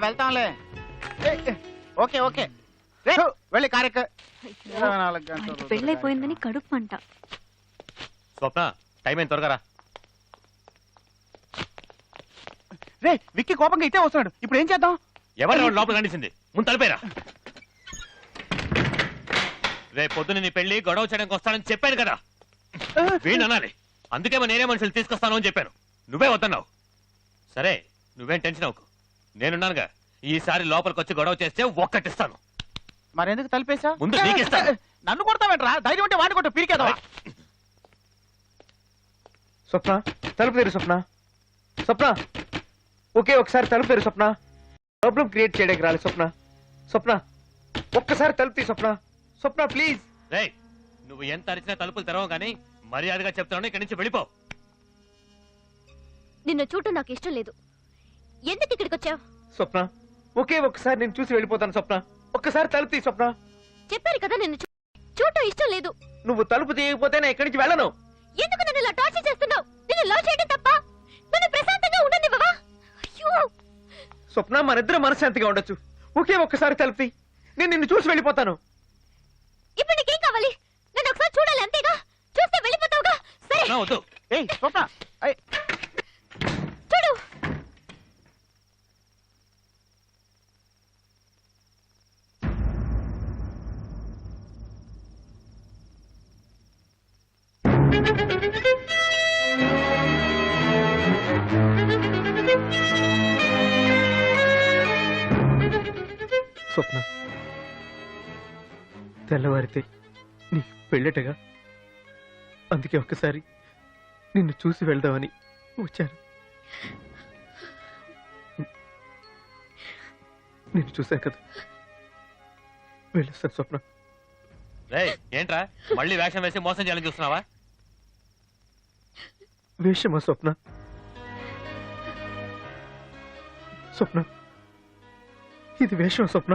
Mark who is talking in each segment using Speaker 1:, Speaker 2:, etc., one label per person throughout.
Speaker 1: వెళ్తాంలే. Okay okay వెళ్ళి కార్యక్ర
Speaker 2: పెళ్ళైపోయిందని కడుపు మంట.
Speaker 3: స్వప్న టైం ఏం త్వరగా రా.
Speaker 1: రే విక్కీ కోపంగా ఇట్టే వస్తున్నాడు, ఇప్పుడు ఏం చేద్దాం?
Speaker 3: ఎవరు లోపల కనిసింది? ముందు తలిపేరా. రే పొద్దున నీ పెళ్లి గొడవ చేయడానికి వస్తానని చెప్పాను కదా, వీణ్ అనాలి. అందుకేమో నేనే మనుషులు తీసుకొస్తాను అని చెప్పాను, నువ్వే వద్దన్నావు. సరే నువ్వేం టెన్షన్ అవ్వకు, నేనున్నానుగా. ఈసారి లోపలికి వచ్చి గొడవ చేస్తే ఒక్కటిస్తాను.
Speaker 1: మరెందుకు తలిపేశా?
Speaker 3: ముందు నీకిస్తా.
Speaker 1: నన్ను కొడతావేంట్రా? ధైర్యం ఉంటే వాడిని కొట్టు, పీరికేదా?
Speaker 4: స్వప్న తలుపు తెరు. స్వప్న స్వప్న ఒకే ఒకసారి తలుపు తెరు. స్వప్న ప్రాబ్లం క్రియేట్ చేయడానికి రాలి. స్వప్న స్వప్న ఒక్కసారి తలుపు తీ. స్వప్న స్వప్న ప్లీజ్.
Speaker 3: రే నువ్వు ఎంత అరిచినా తలుపులు తెరవ గానీ మర్యాదగా చెప్తాను, ఇక్కడి నుంచి వెళ్ళిపో.
Speaker 2: నిన్ను చూడటం నాకు ఇష్టం లేదు. ఎందుకు ఇక్కడికి వచ్చావు?
Speaker 4: స్వప్న ఒకే ఒక్కసారి నేను చూసి వెళ్ళిపోతాను. స్వప్న ఒక్కసారి తలుపు తీ. స్వప్న
Speaker 2: చెప్పారు కదా నిన్ను చూడటం ఇష్టం లేదు.
Speaker 4: నువ్వు తలుపు తీయకపోతే నేను ఇక్కడి నుంచి వెళ్ళను.
Speaker 2: ఎందుకు నన్ను ఇలా టార్చర్ చేస్తున్నావు? నిన్ను లవ్ చేయడం తప్ప నన్ను ప్రశాంతంగా ఉండనివ్వవా? అయ్యో
Speaker 4: స్వప్న మనిద్దరం మనశ్శాంతిగా ఉండొచ్చు. ఒకే ఒక్కసారి తలుపు తీ, నేను నిన్ను చూసి వెళ్ళిపోతాను.
Speaker 2: ఇప్పుడు నీకేం కావాలి? నన్ను ఒకసారి చూడాలి అంతేగా? చూస్తే వెళ్ళిపోతావుగా? సరే
Speaker 3: వద్దు.
Speaker 1: ఏయ్ స్వప్న
Speaker 2: చూడు.
Speaker 4: స్వప్న తెల్లవారితే నీ పెళ్ళటగా, అందుకే ఒక్కసారి నిన్ను చూసి వెళ్దామని వచ్చాను. నిన్ను చూశాను కదా, వెళ్ళొస్తాను. స్వప్న
Speaker 3: రే ఏంట్రా మళ్ళీ వేషం వేసి మోసం చేయాలని చూస్తున్నావా?
Speaker 4: వేషమా స్వప్న? స్వప్న ఇది వేషం. స్వప్న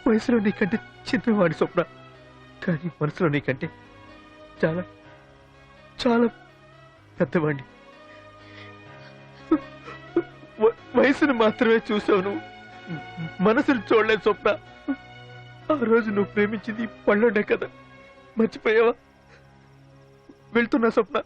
Speaker 4: వయసులో నీకంటే చిన్నవాడి స్వప్న, కానీ మనసులో నీకంటే చాలా చాలా పెద్దవాడిని. వయసును మాత్రమే చూసావు నువ్వు, మనసును చూడలేదు స్వప్న. ఆ రోజు నువ్వు ప్రేమించింది పళ్ళుండే కదా, మర్చిపోయావా? వెళ్తున్నా స్వప్న.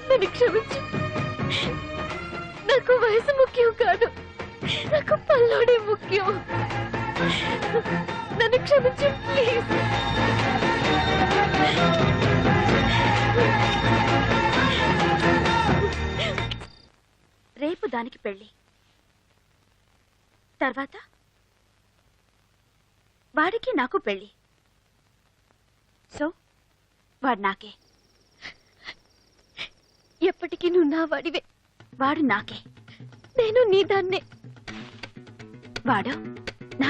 Speaker 2: నన్ను క్షమించు. నాకు వయసు ముఖ్యం కాదు, నాకు పల్లోడే ముఖ్యం. నన్ను క్షమించు ప్లీజ్. దానికి పెళ్లి, తర్వాత వాడికి నాకు పెళ్లి. సో వాడు నాకే. ఎప్పటికీ నువ్వు నా వాడివే. వాడు నాకే, నేను నీ దాన్నే. వాడు నా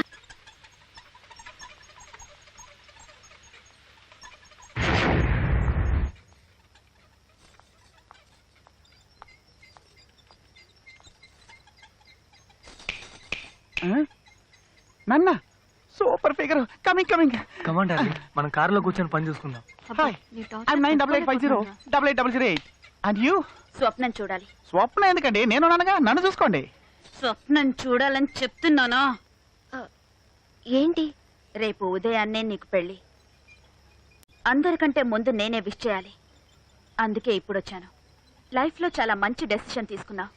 Speaker 1: నాన్న super figure. Coming coming.
Speaker 4: Command మనం కారులో కూర్చొని పని చూసుకుందాం.
Speaker 1: Hi, I'm 98508808. And you?
Speaker 2: స్వప్నం చూడాలి.
Speaker 1: స్వప్న ఎందుకండి, నేను ఉన్నానుగా, నన్ను చూసుకోండి.
Speaker 2: స్వప్నం చూడాలని చెప్తున్నానా? ఏంటి? రేపు ఉదయాన్నే నీకు పెళ్లి. అందరికంటే ముందు నేనే విష్ చేయాలి. అందుకే ఇప్పుడు వచ్చాను. లైఫ్లో చాలా మంచి డెసిషన్ తీసుకున్నావు.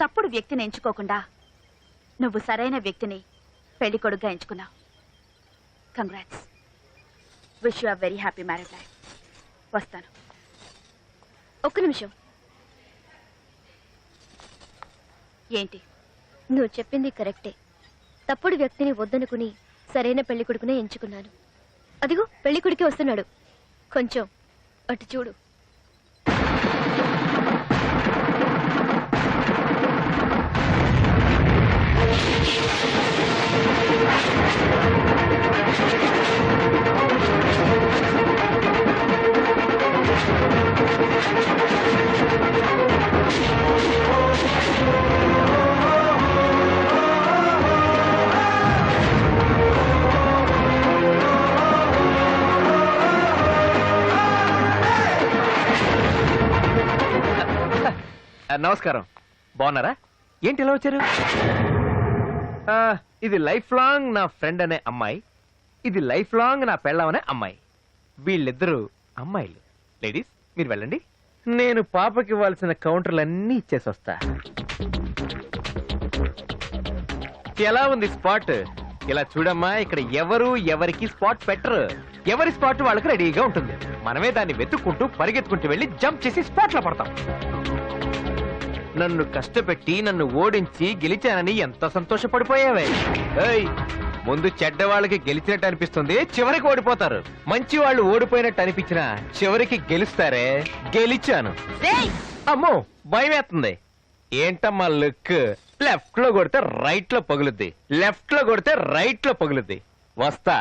Speaker 2: తప్పుడు వ్యక్తిని ఎంచుకోకుండా నువ్వు సరైన వ్యక్తిని పెళ్లి కొడుకుగా ఎంచుకున్నావు. Congrats. Wish you are very happy marriage life. వస్తాను. ఒక్క నిమిషం. ఏంటి?
Speaker 5: నువ్వు చెప్పింది కరెక్టే. తప్పుడు వ్యక్తిని వద్దనుకుని సరైన పెళ్లి కొడుకునే ఎంచుకున్నాను. అదిగో పెళ్లి కొడుకే వస్తున్నాడు. కొంచెం అటు చూడు.
Speaker 4: నమస్కారం. బాగున్నారా? ఏంటి ఇలా వచ్చారు? ఇది లైఫ్ లాంగ్ నా ఫ్రెండ్ అనే అమ్మాయి, ఇది లైఫ్ లాంగ్ నా పెళ్ళం అనే అమ్మాయి. వీళ్ళిద్దరూ అమ్మాయిలు. లేడీస్ మీరు వెళ్ళండి, నేను పాపకి ఇవ్వాల్సిన కౌంటర్లన్నీ ఇచ్చేసి వస్తా. ఎలా ఉంది స్పాట్? ఇలా చూడమ్మా, ఇక్కడ ఎవరు ఎవరికి స్పాట్ పెట్టరు. ఎవరి స్పాట్ వాళ్ళకి రెడీగా ఉంటుంది. మనమే దాన్ని వెతుక్కుంటూ పరిగెత్తుకుంటూ వెళ్ళి జంప్ చేసి స్పాట్ లో పడతాం. నన్ను కష్టపెట్టి నన్ను ఓడించి గెలిచానని ఎంత సంతోషపడిపోయావే. ఏయ్, ముందు చెడ్డ వాళ్ళకి గెలిచినట్టు అనిపిస్తుంది, చివరికి ఓడిపోతారు. మంచి వాళ్ళు ఓడిపోయినట్టు అనిపించినా చివరికి గెలుస్తారే. గెలిచాను. అమ్మో భయం వేస్తుంది. ఏంటమ్మా లుక్? లెఫ్ట్ లో కొడితే రైట్ లో పగులుద్ది, లెఫ్ట్ లో కొడితే రైట్ లో పగులుద్ది. వస్తా.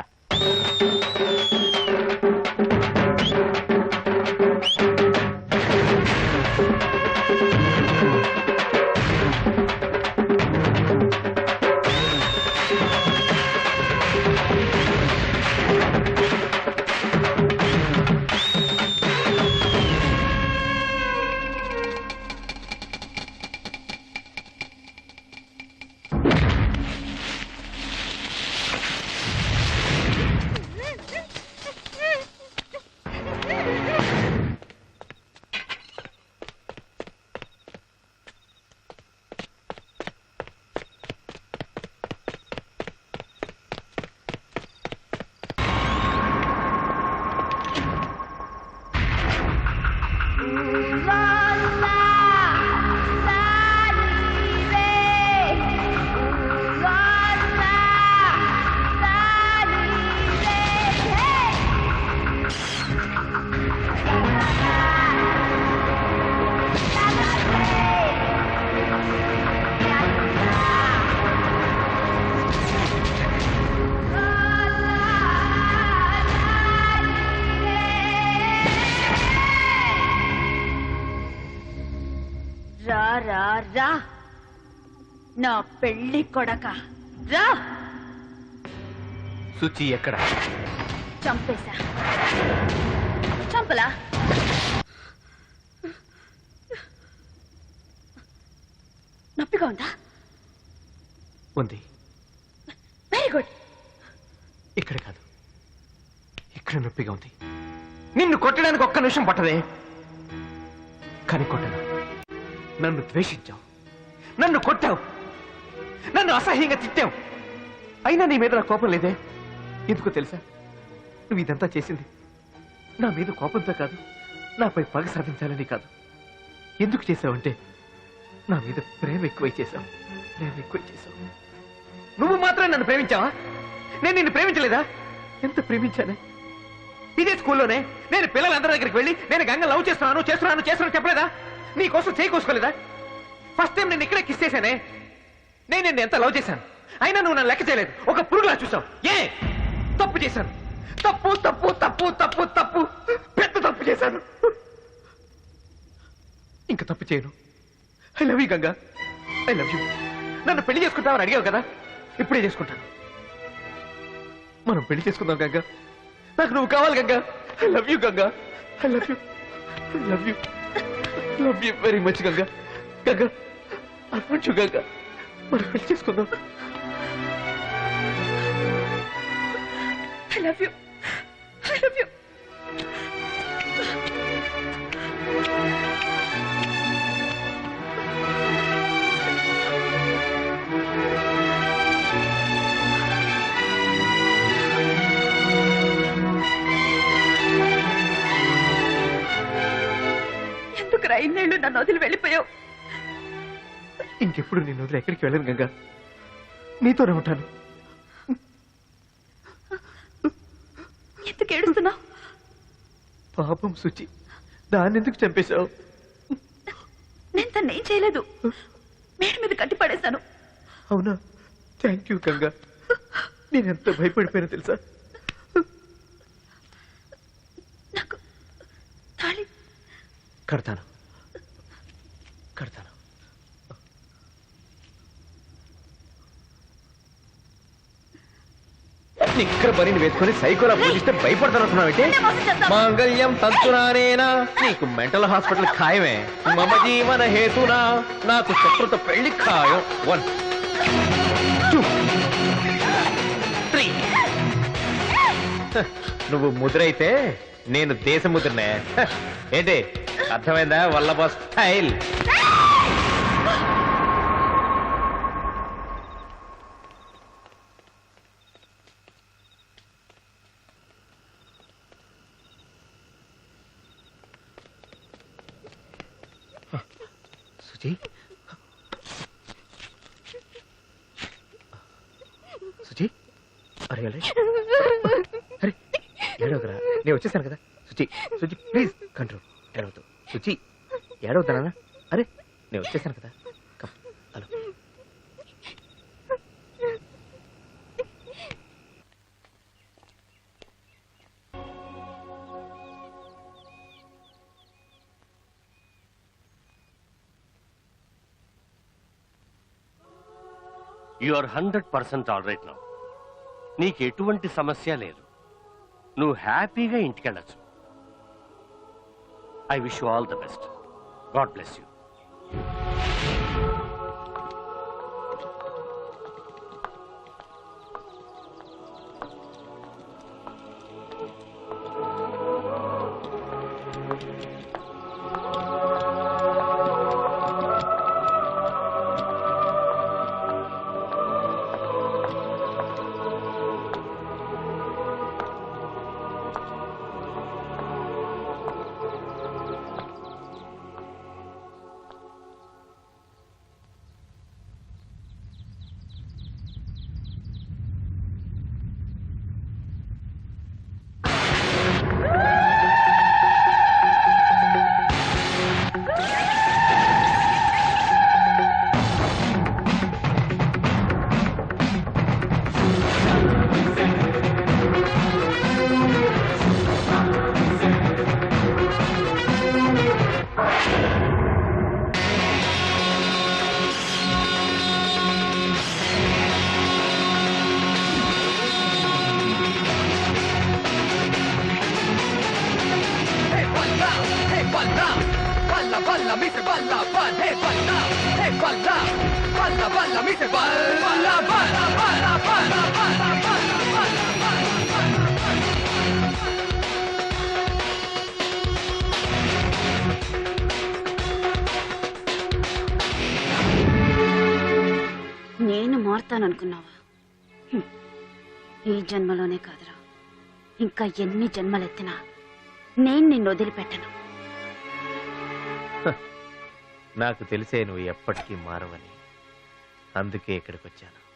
Speaker 2: రా నా పెళ్లి కొడక, రా.
Speaker 4: సుచి ఎక్కడ?
Speaker 2: చంపేశా. చంపలా? నొప్పిగా ఉందా?
Speaker 4: ఉంది.
Speaker 2: Very good.
Speaker 4: ఇక్కడ కాదు, ఇక్కడ నొప్పిగా ఉంది. నిన్ను కొట్టడానికి ఒక్క నిమిషం పట్టదే, కానీ కొట్టను. నన్ను ద్వేషించావు, నన్ను కొట్టావు, నన్ను అసహ్యంగా తిట్టావు. అయినా నీ మీద నా కోపం లేదే. ఎందుకో తెలుసా? నువ్వు ఇదంతా చేసింది నా మీద కోపంతో కాదు, నాపై పగ సాధించాలని కాదు. ఎందుకు చేసావంటే నా మీద ప్రేమ ఎక్కువై చేశావు. నువ్వు మాత్రం నన్ను ప్రేమించావా? నేను నిన్ను ప్రేమించలేదా? ఎంత ప్రేమించానే! ఇదే స్కూల్లోనే నేను పిల్లలందరి దగ్గరికి వెళ్ళి నేను గంగ లవ్ చేస్తున్నాను చెప్పలేదా? నీ కోసం చేయి కోసుకోలేదా? ఫస్ట్ టైం నేను ఇక్కడే కిస్ చేశానే. నేను నిన్ను ఎంత లవ్ చేశాను, అయినా నువ్వు నన్ను లెక్క చేయలేదు. ఒక పురుగులా చూసావు. ఏ తప్పు చేశాను? తప్పు తప్పు తప్పు తప్పు తప్పు పెద్ద తప్పు చేశాను. ఇంకా తప్పు చేయను. I love you Ganga, I love you. నన్ను పెళ్లి చేసుకుంటావని అడిగావు కదా, ఇప్పుడే చేసుకుంటాను. మనం పెళ్లి చేసుకుందాం గంగా. నాకు నువ్వు కావాలి Ganga. I love you Ganga, I love you, I love you, love you very much Ganga. Ganga I want you Ganga. మనం పెళ్లి చేసుకుందాం.
Speaker 2: I love you, I love you. ఎందుకురా ఇన్నేళ్ళు నన్ను వదిలి వెళ్ళిపోయావు?
Speaker 4: ఇంకెప్పుడు నేను వదిలి ఎక్కడికి వెళ్ళను గంగా. నీతోనే ఉంటాను.
Speaker 2: ఎందుకు ఏడుస్తున్నావు?
Speaker 4: పాపం సుచి, దాన్ని ఎందుకు చంపేశావు?
Speaker 2: నేను తను ఏం చేయలేదు, మేడ మీద కట్టి పడేశాను.
Speaker 4: అవునా? Thank you Ganga. నేనెంత భయపడిపోయానో తెలుసా?
Speaker 2: నాకు తాళి
Speaker 4: కడతాను. నిక్కర పనిని వేసుకొని సైకోలా పూజిస్తే భయపడతానంటున్నావు. మాంగళ్యం తంతునానేనా? నీకు మెంటల్ హాస్పిటల్ ఖాయమే. మమ జీవన హేతునా నాకు శత్రుత పెళ్లి ఖాయం. 1 2 3. నువ్వు ముద్రైతే నేను దేశ ముద్రనే. ఏంటి అర్థమైందా? వల్లభ స్టైల్. సుచి, సుచి, అరే అరే అరే ఏడవకరా, నేను వచ్చేసాను కదా. Suchi, Suchi please control. ఏడవద్దు సుచి, ఏడవద్దానా? అరే నేను వచ్చేసాను కదా. Hello.
Speaker 6: You are 100% all right now. నీకు ఎటువంటి సమస్య లేదు. నువ్వు హ్యాపీగా ఇంటికెళ్ళచ్చు. I wish you all the best. God bless you.
Speaker 4: balla, mi se balla, balla, hey balla, hey balla, balla, balla, mi se balla, balla, balla, balla, balla, balla, balla,
Speaker 2: నేను మారుతాననుకున్నావా? ఈ జన్మలోనే కాదురా, ఇంకా ఎన్ని జన్మలెత్తినా నేను నిన్ను వదిలిపెట్టను.
Speaker 7: నాకు తెలిసే నువ్వు ఎప్పటికీ మారవని అందుకే ఇక్కడికి వచ్చాను.